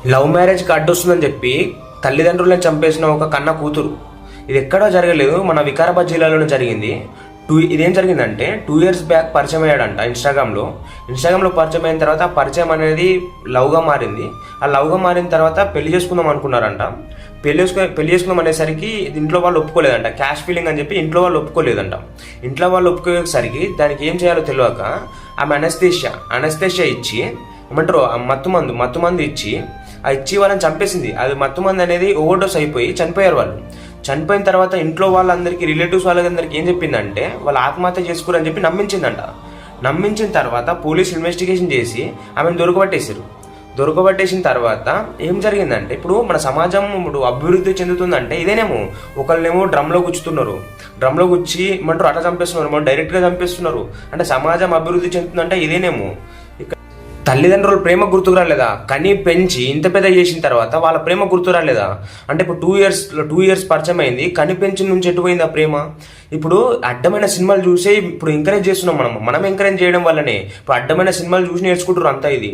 Love మ్యారేజ్కి అడ్డొస్తుందని చెప్పి తల్లిదండ్రులను చంపేసిన ఒక కన్న కూతురు. ఇది ఎక్కడో జరగలేదు, మన వికారాబాద్ జిల్లాలోనే జరిగింది. ఇదేం జరిగిందంటే 2 years బ్యాక్ పరిచయం అయ్యాడంట ఇన్స్టాగ్రామ్లో పరిచయం అయిన తర్వాత ఆ పరిచయం అనేది లవ్గా మారింది. ఆ లవ్గా మారిన తర్వాత పెళ్లి చేసుకుందాం అనుకున్నారంట. పెళ్లి చేసుకుందాం అనేసరికి ఇంట్లో వాళ్ళు ఒప్పుకోలేదంట. క్యాష్ ఫీలింగ్ అని చెప్పి ఇంట్లో వాళ్ళు ఒప్పుకోలేదంట. ఇంట్లో వాళ్ళు ఒప్పుకోసరికి దానికి ఏం చేయాలో తెలియక ఆమె అనస్థేషియా ఇచ్చి ఏమంటారు మత్తు మందు ఇచ్చి వాళ్ళని చంపేసింది. అది మత్తు మందు అనేది ఓవర్డోస్ అయిపోయి చనిపోయారు వాళ్ళు. చనిపోయిన తర్వాత ఇంట్లో వాళ్ళందరికీ, రిలేటివ్స్ వాళ్ళందరికీ ఏం చెప్పిందంటే వాళ్ళు ఆత్మహత్య చేసుకోరని చెప్పి నమ్మించిందంట. నమ్మించిన తర్వాత పోలీసు ఇన్వెస్టిగేషన్ చేసి ఆమెను దొరకబట్టేసిన తర్వాత ఏం జరిగిందంటే ఇప్పుడు మన సమాజం ఇప్పుడు అభివృద్ధి చెందుతుందంటే ఇదేనేమో. ఒకళ్ళేమో డ్రమ్లో గుచ్చి ఏమంటారు అట్లా చంపేస్తున్నారు, డైరెక్ట్గా చంపేస్తున్నారు. అంటే సమాజం అభివృద్ధి చెందుతుందంటే ఇదేనేమో. తల్లిదండ్రుల ప్రేమ గుర్తుకు రాలేదా? కని పెంచి ఇంత పెద్ద చేసిన తర్వాత వాళ్ళ ప్రేమ గుర్తు రాలేదా? అంటే ఇప్పుడు 2 years పరిచయం అయింది, కని పెంచి నుంచి ఎటుపోయింది ఆ ప్రేమ? ఇప్పుడు అడ్డమైన సినిమాలు చూసే ఇప్పుడు ఎంకరేజ్ చేస్తున్నాం మనం ఎంకరేజ్ చేయడం వల్లనే ఇప్పుడు అడ్డమైన సినిమాలు చూసి నేర్చుకుంటారు అంతా. ఇది